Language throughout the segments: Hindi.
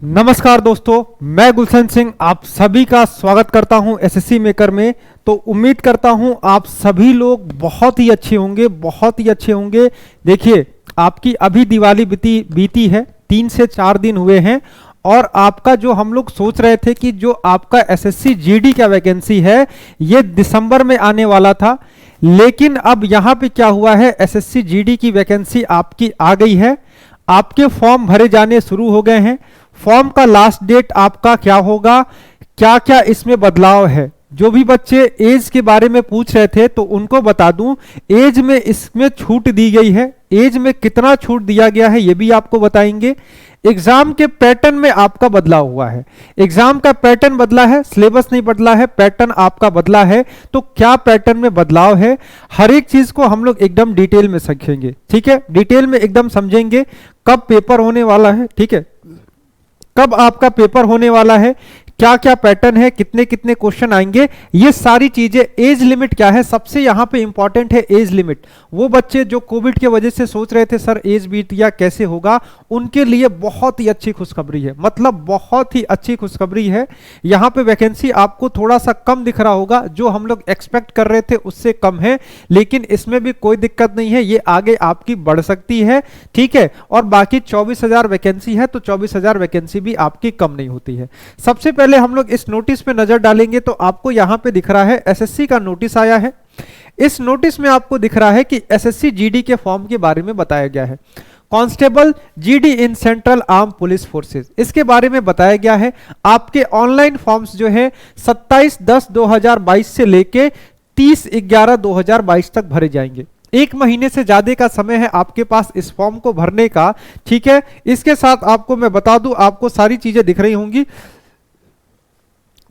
नमस्कार दोस्तों, मैं गुलशन सिंह आप सभी का स्वागत करता हूं एसएससी मेकर में। तो उम्मीद करता हूं आप सभी लोग बहुत ही अच्छे होंगे, बहुत ही अच्छे होंगे। देखिए, आपकी अभी दिवाली बीती है, 3 से 4 दिन हुए हैं और आपका जो हम लोग सोच रहे थे कि जो आपका एसएससी जीडी का वैकेंसी है ये दिसंबर में आने वाला था, लेकिन अब यहाँ पे क्या हुआ है, एसएससी जीडी की वैकेंसी आपकी आ गई है। आपके फॉर्म भरे जाने शुरू हो गए हैं। फॉर्म का लास्ट डेट आपका क्या होगा, क्या क्या इसमें बदलाव है, जो भी बच्चे एज के बारे में पूछ रहे थे तो उनको बता दूं, एज में इसमें छूट दी गई है। एज में कितना छूट दिया गया है ये भी आपको बताएंगे। एग्जाम के पैटर्न में आपका बदलाव हुआ है, एग्जाम का पैटर्न बदला है, सिलेबस नहीं बदला है, पैटर्न आपका बदला है। तो क्या पैटर्न में बदलाव है, हर एक चीज को हम लोग एकदम डिटेल में सीखेंगे। ठीक है, डिटेल में एकदम समझेंगे कब पेपर होने वाला है, ठीक है, कब आपका पेपर होने वाला है, क्या क्या पैटर्न है, कितने कितने क्वेश्चन आएंगे, ये सारी चीजें। एज लिमिट क्या है, सबसे यहां पे इंपॉर्टेंट है एज लिमिट। वो बच्चे जो कोविड की वजह से सोच रहे थे सर एज बीट या कैसे होगा, उनके लिए बहुत ही अच्छी खुशखबरी है, मतलब बहुत ही अच्छी खुशखबरी है। यहां पे वैकेंसी आपको थोड़ा सा कम दिख रहा होगा, जो हम लोग एक्सपेक्ट कर रहे थे उससे कम है, लेकिन इसमें भी कोई दिक्कत नहीं है, ये आगे आपकी बढ़ सकती है। ठीक है, और बाकी 24,000 वैकेंसी है तो 24,000 वैकेंसी भी आपकी कम नहीं होती है। सबसे पहले हम लोग इस नोटिस पे नजर डालेंगे तो आपको यहां पे दिख रहा है एसएससी का नोटिस आया है। इस नोटिस में आपको दिख रहा है कि एसएससी जीडी के फॉर्म के बारे में बताया गया है। Constable GD in central arm police forces, इसके बारे में बताया गया है। आपके ऑनलाइन फॉर्म्स जो है 27/10/2022 से लेके 30/11/2022 तक भरे जाएंगे। 1 महीने से ज्यादा का समय है आपके पास इस फॉर्म को भरने का। ठीक है, इसके साथ आपको मैं बता दूं, आपको सारी चीजें दिख रही होंगी।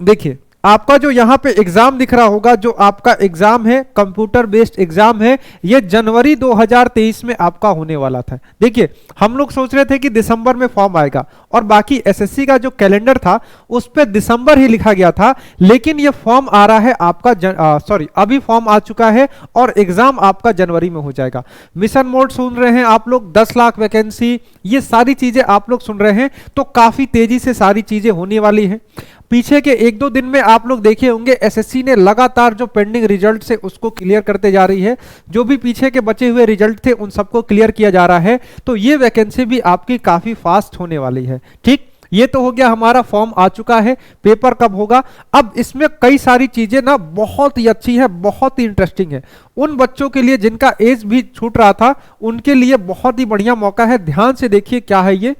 देखिए, आपका जो यहां पे एग्जाम दिख रहा होगा, जो आपका एग्जाम है कंप्यूटर बेस्ड एग्जाम है, ये जनवरी 2023 में आपका होने वाला था। देखिए, हम लोग सोच रहे थे कि दिसंबर में फॉर्म आएगा और बाकी एसएससी का जो कैलेंडर था उस पे दिसंबर ही लिखा गया था, लेकिन ये फॉर्म आ रहा है आपका अभी फॉर्म आ चुका है और एग्जाम आपका जनवरी में हो जाएगा। मिशन मोड सुन रहे हैं आप लोग, 10 लाख वैकेंसी, ये सारी चीजें आप लोग सुन रहे हैं, तो काफी तेजी से सारी चीजें होने वाली है। पीछे के 1-2 दिन में आप लोग देखे होंगे एसएससी ने लगातार जो पेंडिंग रिजल्ट से उसको क्लियर करते जा रही है, जो भी पीछे के बचे हुए रिजल्ट थे उन सबको क्लियर किया जा रहा है। तो ये वैकेंसी भी आपकी काफी फास्ट होने वाली है। ठीक, ये तो हो गया, हमारा फॉर्म आ चुका है, पेपर कब होगा। अब इसमें कई सारी चीजें ना बहुत ही अच्छी है, बहुत ही इंटरेस्टिंग है। उन बच्चों के लिए जिनका एज भी छूट रहा था उनके लिए बहुत ही बढ़िया मौका है। ध्यान से देखिए क्या है ये।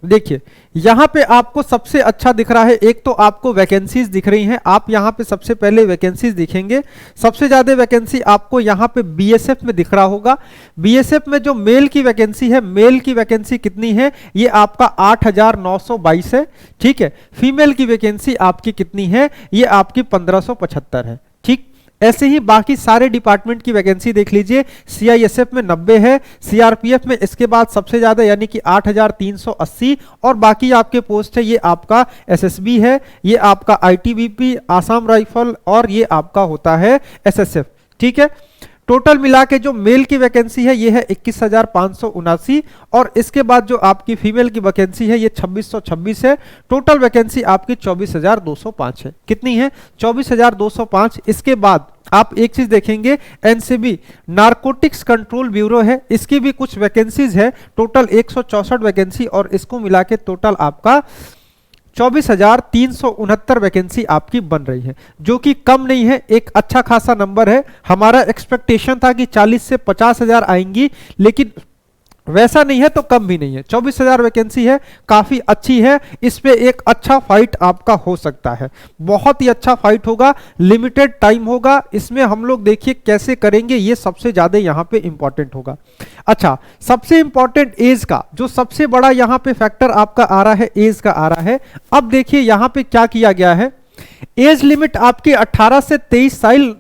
देखिए, यहां पे आपको सबसे अच्छा दिख रहा है, एक तो आपको वैकेंसीज दिख रही हैं। आप यहां पे सबसे पहले वैकेंसीज दिखेंगे। सबसे ज्यादा वैकेंसी आपको यहां पे बीएसएफ में दिख रहा होगा। बीएसएफ में जो मेल की वैकेंसी है, मेल की वैकेंसी कितनी है, ये आपका 8,922 है। ठीक है, फीमेल की वैकेंसी आपकी कितनी है, ये आपकी 1,575 है। ठीक, ऐसे ही बाकी सारे डिपार्टमेंट की वैकेंसी देख लीजिए। सीआईएसएफ में 90 है, सीआरपीएफ में इसके बाद सबसे ज्यादा यानी कि 8,380, और बाकी आपके पोस्ट है, ये आपका एसएसबी है, ये आपका आईटीबीपी, आसाम राइफल, और ये आपका होता है एसएसएफ। ठीक है, टोटल मिला के जो मेल की वैकेंसी है ये है 21,579, और इसके बाद जो आपकी फीमेल की वैकेंसी है ये 2,626 है। टोटल वैकेंसी आपकी 24,205 है। कितनी है, 24,205। इसके बाद आप एक चीज देखेंगे, एनसीबी नारकोटिक्स कंट्रोल ब्यूरो है, इसकी भी कुछ वैकेंसीज है। टोटल 164 वैकेंसी, और इसको मिला के टोटल आपका 24,369 वैकेंसी आपकी बन रही है, जो कि कम नहीं है, एक अच्छा खासा नंबर है। हमारा एक्सपेक्टेशन था कि 40 से 50,000 आएंगी, लेकिन वैसा नहीं है तो कम भी नहीं है। 24,000 वैकेंसी है, काफी अच्छी है। इस पे एक अच्छा फाइट आपका हो सकता है, बहुत ही अच्छा फाइट होगा, लिमिटेड टाइम होगा। इसमें हम लोग देखिए कैसे करेंगे, ये सबसे ज्यादा यहाँ पे इंपॉर्टेंट होगा। अच्छा, सबसे इंपॉर्टेंट एज का जो सबसे बड़ा यहाँ पे फैक्टर आपका आ रहा है, एज का आ रहा है। अब देखिए यहाँ पे क्या किया गया है, एज लिमिट आपकी 18 से 23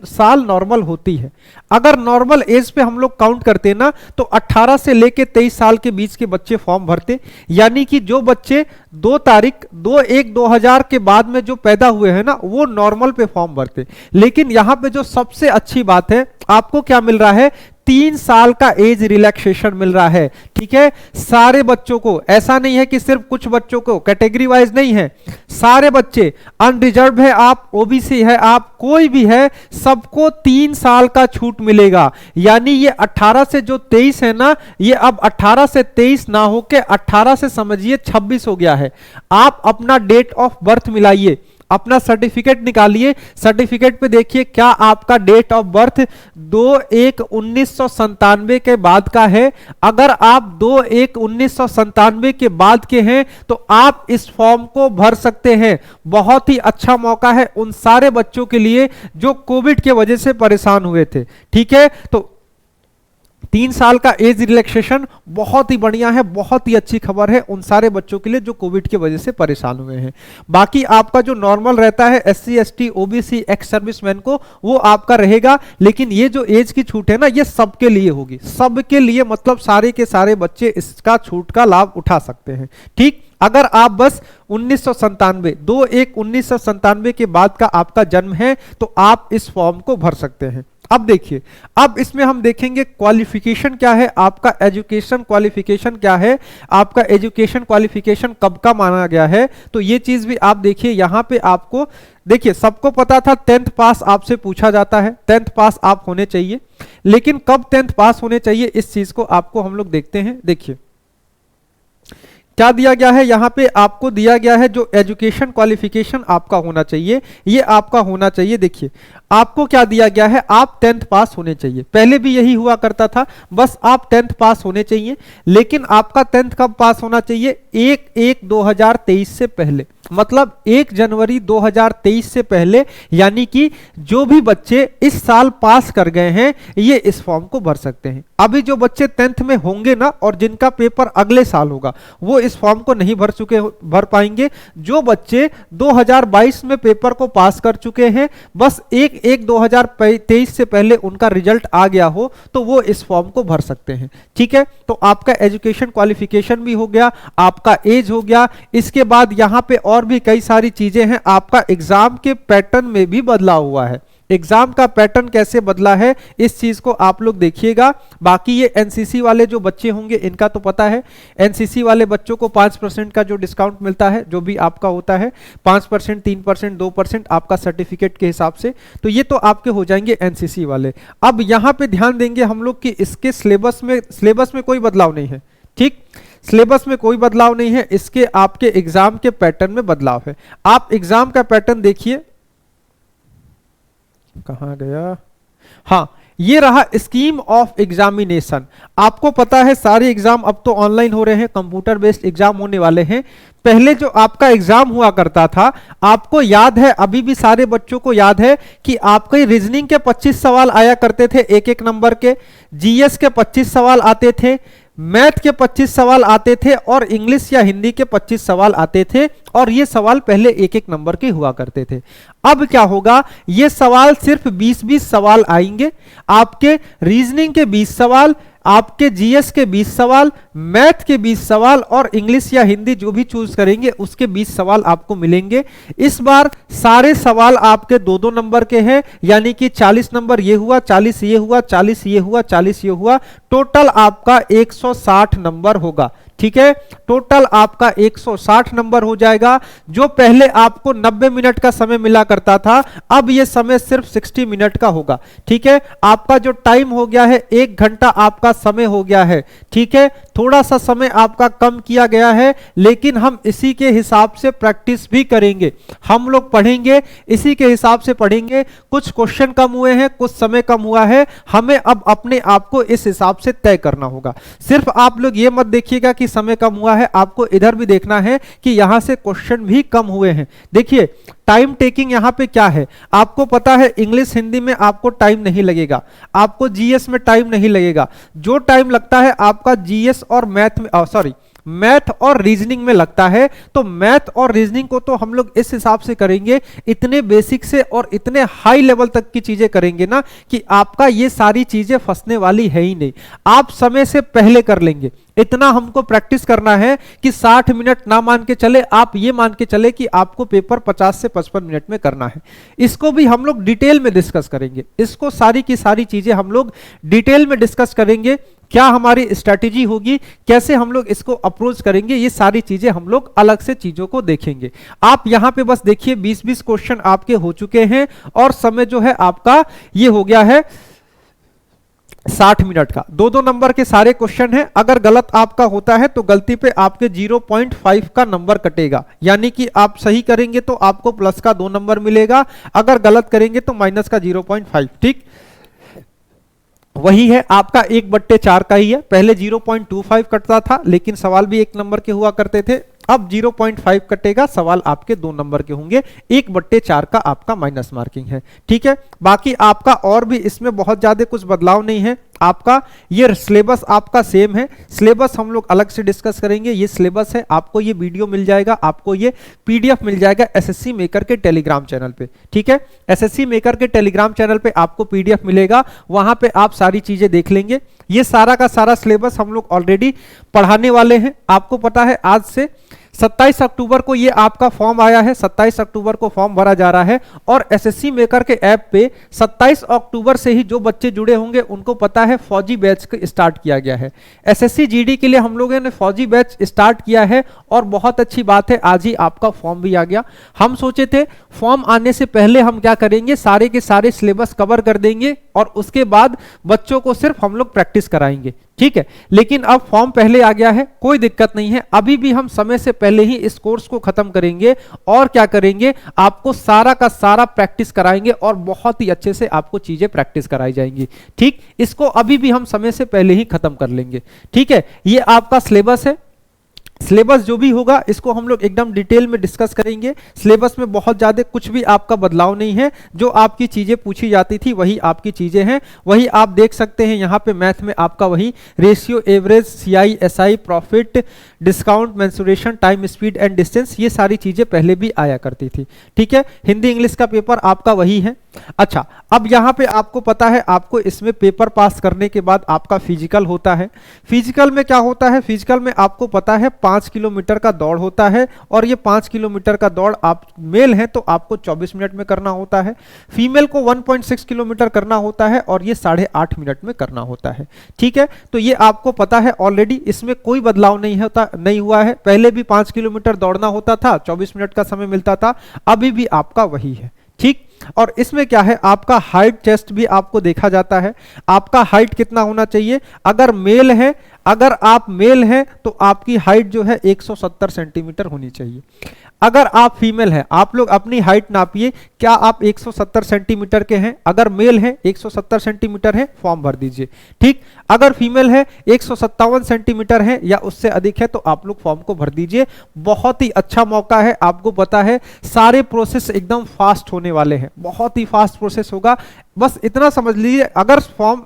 साल नॉर्मल होती है। अगर नॉर्मल एज पे हम लोग काउंट करते हैं ना, तो 18 से लेके 23 साल के बीच के बच्चे फॉर्म भरते, यानी कि जो बच्चे 2 तारीख 2/1/2000 के बाद में जो पैदा हुए हैं ना, वो नॉर्मल पे फॉर्म भरते। लेकिन यहां पे जो सबसे अच्छी बात है, आपको क्या मिल रहा है, 3 साल का एज रिलैक्सेशन मिल रहा है। ठीक है, सारे बच्चों को, ऐसा नहीं है कि सिर्फ कुछ बच्चों को, कैटेगरी वाइज नहीं है, सारे बच्चे, अनरिजर्व है आप, ओबीसी है आप, कोई भी है, सबको 3 साल का छूट मिलेगा। यानी ये 18 से जो 23 है ना, ये अब 18 से 23 ना होके 18 से समझिए 26 हो गया है। आप अपना डेट ऑफ बर्थ मिलाइए, अपना सर्टिफिकेट निकालिए, सर्टिफिकेट पे देखिए क्या आपका डेट ऑफ बर्थ 2/1/1997 के बाद का है। अगर आप 2/1/1997 के बाद के हैं तो आप इस फॉर्म को भर सकते हैं। बहुत ही अच्छा मौका है उन सारे बच्चों के लिए जो कोविड के वजह से परेशान हुए थे। ठीक है, तो 3 साल का एज रिलैक्सेशन बहुत ही बढ़िया है, बहुत ही अच्छी खबर है उन सारे बच्चों के लिए जो कोविड की वजह से परेशान हुए हैं। बाकी आपका जो नॉर्मल रहता है SC ST OBC ex serviceman को, वो आपका रहेगा। लेकिन ये जो एज की छूट है ना, ये सबके लिए होगी, सबके लिए, मतलब सारे के सारे बच्चे इसका छूट का लाभ उठा सकते हैं। ठीक, अगर आप बस 1997 2/1/1997 के बाद का आपका जन्म है तो आप इस फॉर्म को भर सकते हैं। अब देखिए, अब इसमें हम देखेंगे क्वालिफिकेशन क्या है, आपका एजुकेशन क्वालिफिकेशन क्या है, आपका एजुकेशन क्वालिफिकेशन कब का माना गया है। तो ये चीज भी आप देखिए, यहां पे आपको देखिए, सबको पता था 10th पास आपसे पूछा जाता है, 10th पास आप होने चाहिए, लेकिन कब 10th पास होने चाहिए इस चीज को आपको हम लोग देखते हैं। देखिए क्या दिया गया है, यहां पे आपको दिया गया है जो एजुकेशन क्वालिफिकेशन आपका होना चाहिए, ये आपका होना चाहिए। देखिए आपको क्या दिया गया है, आप 10th पास होने चाहिए। पहले भी यही हुआ करता था, बस आप 10th पास होने चाहिए। लेकिन आपका 10th कब पास होना चाहिए, 1/1/2023 से पहले, मतलब 1 जनवरी 2023 से पहले। यानी कि जो भी बच्चे इस साल पास कर गए हैं ये इस फॉर्म को भर सकते हैं। अभी जो बच्चे 10th में होंगे ना और जिनका पेपर अगले साल होगा, वो इस फॉर्म को नहीं भर पाएंगे। जो बच्चे 2022 में पेपर को पास कर चुके हैं, बस 1/1/2023 से पहले उनका रिजल्ट आ गया हो, तो वो इस फॉर्म को भर सकते हैं। ठीक है, तो आपका एजुकेशन क्वालिफिकेशन भी हो गया, आपका एज हो गया। इसके बाद यहां पे और भी कई सारी चीजें हैं। आपका एग्जाम के पैटर्न में भी बदलाव हुआ है। एग्जाम का पैटर्न कैसे बदला है इस चीज को आप लोग देखिएगा। बाकी ये एनसीसी वाले जो बच्चे होंगे इनका तो पता है, एनसीसी वाले बच्चों को 5% का जो डिस्काउंट मिलता है, जो भी आपका होता है 5%, 3%, 2% आपका सर्टिफिकेट के हिसाब से, तो ये तो आपके हो जाएंगे एनसीसी वाले। अब यहां पे ध्यान देंगे हम लोग कि इसके सिलेबस में कोई बदलाव नहीं है। ठीक, सिलेबस में कोई बदलाव नहीं है, इसके आपके एग्जाम के पैटर्न में बदलाव है। आप एग्जाम का पैटर्न देखिए, कहां गया, हाँ ये रहा स्कीम ऑफ एग्जामिनेशन। आपको पता है सारे एग्जाम अब तो ऑनलाइन हो रहे हैं, कंप्यूटर बेस्ड एग्जाम होने वाले हैं। पहले जो आपका एग्जाम हुआ करता था, आपको याद है, अभी भी सारे बच्चों को याद है कि आपके रीजनिंग के 25 सवाल आया करते थे 1-1 नंबर के, जीएस के 25 सवाल आते थे, मैथ के 25 सवाल आते थे और इंग्लिश या हिंदी के 25 सवाल आते थे। और ये सवाल पहले 1-1 नंबर के हुआ करते थे। अब क्या होगा, ये सवाल सिर्फ 20-20 सवाल आएंगे। आपके रीजनिंग के 20 सवाल, आपके जीएस के 20 सवाल, मैथ के 20 सवाल और इंग्लिश या हिंदी जो भी चूज करेंगे उसके 20 सवाल आपको मिलेंगे। इस बार सारे सवाल आपके 2-2 नंबर के हैं, यानी कि 40 नंबर ये हुआ, 40 ये हुआ, 40 ये हुआ, 40 ये हुआ, टोटल आपका 160 नंबर होगा। ठीक है, टोटल आपका 160 नंबर हो जाएगा। जो पहले आपको 90 मिनट का समय मिला करता था, अब यह समय सिर्फ 60 मिनट का होगा। ठीक है, आपका जो टाइम हो गया है 1 घंटा आपका समय हो गया है। ठीक है, थोड़ा सा समय आपका कम किया गया है, लेकिन हम इसी के हिसाब से प्रैक्टिस भी करेंगे। हम लोग पढ़ेंगे, इसी के हिसाब से पढ़ेंगे। कुछ क्वेश्चन कम हुए हैं, कुछ समय कम हुआ है, हमें अब अपने आप को इस हिसाब से तय करना होगा। सिर्फ आप लोग ये मत देखिएगा कि समय कम हुआ है, आपको इधर भी देखना है कि यहां से क्वेश्चन भी कम हुए हैं। देखिए टाइम टेकिंग यहां पे क्या है, आपको पता है इंग्लिश हिंदी में आपको टाइम नहीं लगेगा, आपको जीएस में टाइम नहीं लगेगा। जो टाइम लगता है आपका जीएस और मैथ में, सॉरी, मैथ और रीजनिंग में लगता है। तो मैथ और रीजनिंग को तो हम लोग इस हिसाब से करेंगे, इतने बेसिक से और इतने हाई लेवल तक की चीजें करेंगे ना कि आपका ये सारी चीजें फंसने वाली है ही नहीं, आप समय से पहले कर लेंगे। इतना हमको प्रैक्टिस करना है कि 60 मिनट ना मान के चले, आप ये मान के चले कि आपको पेपर 50 से 55 मिनट में करना है। इसको भी हम लोग डिटेल में डिस्कस करेंगे, इसको सारी की सारी चीजें हम लोग डिटेल में डिस्कस करेंगे। क्या हमारी स्ट्रैटेजी होगी, कैसे हम लोग इसको अप्रोच करेंगे, ये सारी चीजें हम लोग अलग से चीजों को देखेंगे। आप यहां पे बस देखिए 20-20 क्वेश्चन आपके हो चुके हैं और समय जो है आपका ये हो गया है 60 मिनट का। 2-2 नंबर के सारे क्वेश्चन हैं। अगर गलत आपका होता है तो गलती पे आपके 0.5 का नंबर कटेगा, यानी कि आप सही करेंगे तो आपको प्लस का 2 नंबर मिलेगा, अगर गलत करेंगे तो माइनस का 0.5। ठीक, वही है आपका 1/4 का ही है। पहले 0.25 कटता था लेकिन सवाल भी 1 नंबर के हुआ करते थे, अब 0.5 कटेगा, सवाल आपके 2 नंबर के होंगे, 1/4 का आपका माइनस मार्किंग है। ठीक है, बाकी आपका और भी इसमें बहुत ज्यादा कुछ बदलाव नहीं है। आपका ये सिलेबस आपका सेम है, सिलेबस हम लोग अलग से डिस्कस करेंगे। ये सिलेबस है, आपको ये वीडियो मिल जाएगा, आपको ये पीडीएफ मिल जाएगा एसएससी मेकर के टेलीग्राम चैनल पे। ठीक है, एसएससी मेकर के टेलीग्राम चैनल पे आपको पीडीएफ मिलेगा, वहां पे आप सारी चीजें देख लेंगे। ये सारा का सारा सिलेबस हम लोग ऑलरेडी पढ़ाने वाले हैं। आपको पता है आज से 27 अक्टूबर को ये आपका फॉर्म आया है, 27 अक्टूबर को फॉर्म भरा जा रहा है और एसएससी मेकर के ऐप पे 27 अक्टूबर से ही जो बच्चे जुड़े होंगे उनको पता है फौजी बैच स्टार्ट किया गया है। एसएससी जीडी के लिए हम लोगों ने फौजी बैच स्टार्ट किया है और बहुत अच्छी बात है, आज ही आपका फॉर्म भी आ गया। हम सोचे थे फॉर्म आने से पहले हम क्या करेंगे, सारे के सारे सिलेबस कवर कर देंगे और उसके बाद बच्चों को सिर्फ हम लोग प्रैक्टिस कराएंगे। ठीक है, लेकिन अब फॉर्म पहले आ गया है, कोई दिक्कत नहीं है। अभी भी हम समय से पहले ही इस कोर्स को खत्म करेंगे और क्या करेंगे, आपको सारा का सारा प्रैक्टिस कराएंगे और बहुत ही अच्छे से आपको चीजें प्रैक्टिस कराई जाएंगी। ठीक, इसको अभी भी हम समय से पहले ही खत्म कर लेंगे। ठीक है, ये आपका सिलेबस है। सिलेबस जो भी होगा इसको हम लोग एकदम डिटेल में डिस्कस करेंगे। सिलेबस में बहुत ज्यादा कुछ भी आपका बदलाव नहीं है, जो आपकी चीजें पूछी जाती थी वही आपकी चीजें हैं, वही आप देख सकते हैं। यहाँ पे मैथ में आपका वही ratio, average, CI, SI, profit, discount, mensuration, time, speed and distance, ये सारी चीजें पहले भी आया करती थी। ठीक है, हिंदी इंग्लिश का पेपर आपका वही है। अच्छा, अब यहाँ पे आपको पता है आपको इसमें पेपर पास करने के बाद आपका फिजिकल होता है। फिजिकल में क्या होता है, फिजिकल में आपको पता है 5 किलोमीटर का दौड़ होता है और ये 5 किलोमीटर का दौड़ आप मेल हैं तो आपको 24 मिनट में करना होता है, फीमेल को 1.6 किलोमीटर करना होता है और ये 8.5 मिनट में करना होता है। ठीक है, तो ये आपको पता है ऑलरेडी, इसमें कोई बदलाव नहीं हुआ है। पहले भी 5 किलोमीटर दौड़ना होता था, 24 मिनट का समय मिलता था, अभी भी आपका वही है। ठीक, और इसमें क्या है, आपका हाइट चेस्ट भी आपको देखा जाता है। आपका हाइट कितना होना चाहिए, अगर मेल है, अगर आप मेल हैं तो आपकी हाइट जो है 170 सेंटीमीटर होनी चाहिए। अगर आप फीमेल हैं, आप लोग अपनी हाइट नापिए, क्या आप 170 सेंटीमीटर के हैं? अगर मेल हैं 170 सेंटीमीटर है, फॉर्म भर दीजिए। ठीक, अगर फीमेल है 157 सेंटीमीटर है या उससे अधिक है तो आप लोग फॉर्म को भर दीजिए। बहुत ही अच्छा मौका है, आपको पता है सारे प्रोसेस एकदम फास्ट होने वाले हैं, बहुत ही फास्ट प्रोसेस होगा। बस इतना समझ लीजिए, अगर फॉर्म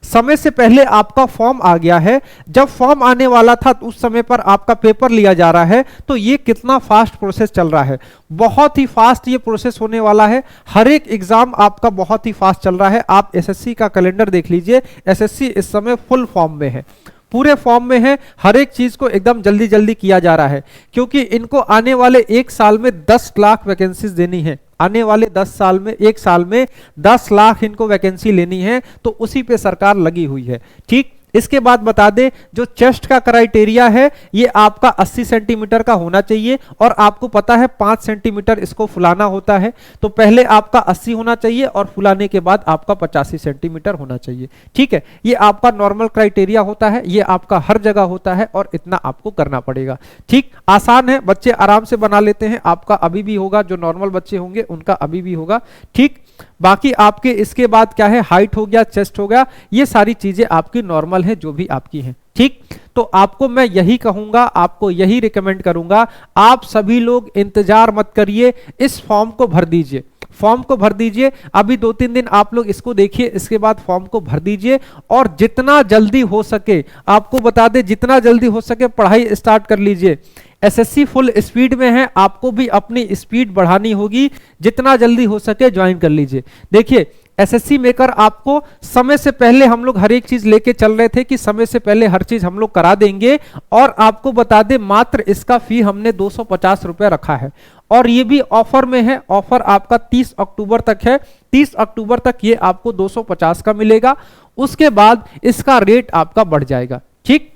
समय से पहले आपका फॉर्म आ गया है, जब फॉर्म आने वाला था तो उस समय पर आपका पेपर लिया जा रहा है, तो ये कितना फास्ट प्रोसेस चल रहा है, बहुत ही फास्ट ये प्रोसेस होने वाला है। हर एक एग्जाम आपका बहुत ही फास्ट चल रहा है। आप एसएससी का कैलेंडर देख लीजिए, एसएससी इस समय फुल फॉर्म में है, पूरे फॉर्म में है, हर एक चीज को एकदम जल्दी जल्दी किया जा रहा है, क्योंकि इनको आने वाले 1 साल में 10 लाख वैकेंसीज देनी है। आने वाले 10 साल में, 1 साल में 10 लाख इनको वैकेंसी लेनी है, तो उसी पे सरकार लगी हुई है। ठीक, इसके बाद बता दें, जो चेस्ट का क्राइटेरिया है ये आपका 80 सेंटीमीटर का होना चाहिए और आपको पता है 5 सेंटीमीटर इसको फुलाना होता है, तो पहले आपका 80 होना चाहिए और फुलाने के बाद आपका 85 सेंटीमीटर होना चाहिए। ठीक है, ये आपका नॉर्मल क्राइटेरिया होता है, ये आपका हर जगह होता है और इतना आपको करना पड़ेगा। ठीक, आसान है, बच्चे आराम से बना लेते हैं, आपका अभी भी होगा, जो नॉर्मल बच्चे होंगे उनका अभी भी होगा। ठीक, बाकी आपके इसके बाद क्या है, हाइट हो गया, चेस्ट हो गया, ये सारी चीजें आपकी नॉर्मल है जो भी आपकी हैं। ठीक, तो आपको मैं यही कहूंगा, आपको यही रिकमेंड करूंगा, आप सभी लोग इंतजार मत करिए, इस फॉर्म को भर दीजिए। फॉर्म को भर दीजिए। अभी 2-3 दिन आप लोग इसको देखिए, इसके बाद फॉर्म को भर दीजिए और जितना जल्दी हो सके, आपको बता दें जितना जल्दी हो सके पढ़ाई स्टार्ट कर लीजिए। एसएससी फुल स्पीड में है, आपको भी अपनी स्पीड बढ़ानी होगी, जितना जल्दी हो सके ज्वाइन कर लीजिए। देखिए एसएससी मेकर आपको समय से पहले हम लोग हर एक चीज लेके चल रहे थे कि समय से पहले हर चीज हम लोग करा देंगे, और आपको बता दें मात्र इसका फी हमने 250 रुपए रखा है, और ये भी ऑफर में है। ऑफर आपका 30 अक्टूबर तक है, 30 अक्टूबर तक ये आपको 250 का मिलेगा। उसके बाद इसका रेट आपका बढ़ जाएगा। ठीक,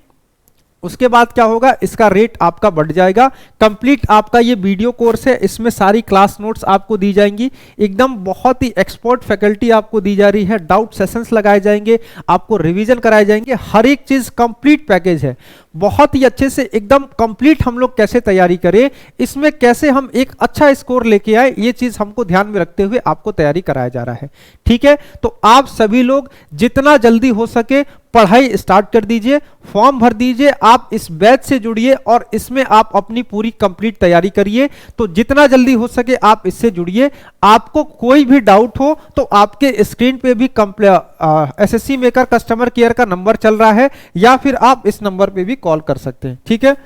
उसके बाद क्या होगा, इसका रेट आपका बढ़ जाएगा। कंप्लीट आपका ये वीडियो कोर्स है, इसमें सारी क्लास नोट्स आपको दी जाएंगी, एकदम बहुत ही एक्सपर्ट फैकल्टी आपको दी जा रही है, डाउट सेशंस लगाए जाएंगे, आपको रिवीजन कराए जाएंगे, हर एक चीज कंप्लीट पैकेज है। बहुत ही अच्छे से एकदम कंप्लीट हम लोग कैसे तैयारी करें, इसमें कैसे हम एक अच्छा स्कोर लेके आए, ये चीज हमको ध्यान में रखते हुए आपको तैयारी कराया जा रहा है। ठीक है, तो आप सभी लोग जितना जल्दी हो सके पढ़ाई स्टार्ट कर दीजिए, फॉर्म भर दीजिए, आप इस बैच से जुड़िए और इसमें आप अपनी पूरी कंप्लीट तैयारी करिए। तो जितना जल्दी हो सके आप इससे जुड़िए। आपको कोई भी डाउट हो तो आपके स्क्रीन पे भी एसएससी मेकर कस्टमर केयर का नंबर चल रहा है, या फिर आप इस नंबर पे भी कॉल कर सकते हैं। ठीक है,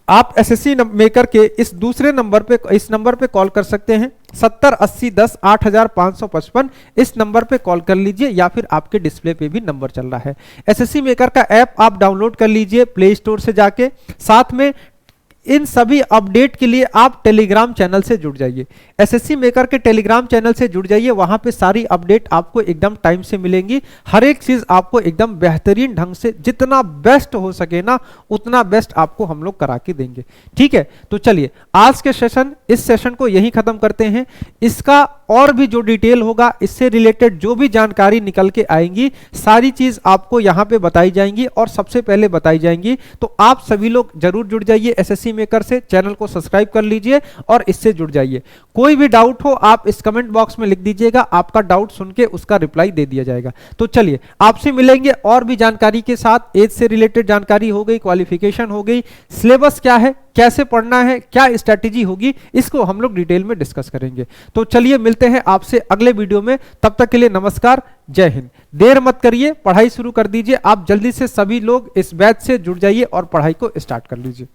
आप एसएससी मेकर के इस दूसरे नंबर पे, इस नंबर पे कॉल कर सकते हैं 7080108555। इस नंबर पे कॉल कर लीजिए, या फिर आपके डिस्प्ले पे भी नंबर चल रहा है। एसएससी मेकर का ऐप आप डाउनलोड कर लीजिए प्ले स्टोर से जाके। साथ में इन सभी अपडेट के लिए आप टेलीग्राम चैनल से जुड़ जाइए, एसएससी मेकर के टेलीग्राम चैनल से जुड़ जाइए। वहां पे सारी अपडेट आपको एकदम टाइम से मिलेंगी, हर एक चीज आपको एकदम बेहतरीन ढंग से, जितना बेस्ट हो सके ना उतना बेस्ट आपको हम लोग करा के देंगे। ठीक है, तो चलिए आज के सेशन, इस सेशन को यही खत्म करते हैं। इसका और भी जो डिटेल होगा, इससे रिलेटेड जो भी जानकारी निकल के आएंगी, सारी चीज आपको यहाँ पे बताई जाएंगी और सबसे पहले बताई जाएंगी। तो आप सभी लोग जरूर जुड़ जाइए एसएससी मेकर से, चैनल को सब्सक्राइब कर लीजिए और इससे जुड़ जाइए। कोई भी डाउट हो आप इस कमेंट बॉक्स में लिख दीजिएगा, आपका डाउट सुन के उसका रिप्लाई दे दिया जाएगा। तो चलिए आपसे मिलेंगे और भी जानकारी के साथ। एज से रिलेटेड जानकारी हो गई, क्वालिफिकेशन हो गई, सिलेबस क्या है, कैसे पढ़ना है, क्या स्ट्रैटेजी होगी, इसको हम लोग डिटेल में डिस्कस करेंगे। तो चलिए मिलते हैं आपसे अगले वीडियो में, तब तक के लिए नमस्कार, जय हिंद। देर मत करिए, पढ़ाई शुरू कर दीजिए। आप जल्दी से सभी लोग इस बैच से जुड़ जाइए और पढ़ाई को स्टार्ट कर लीजिए।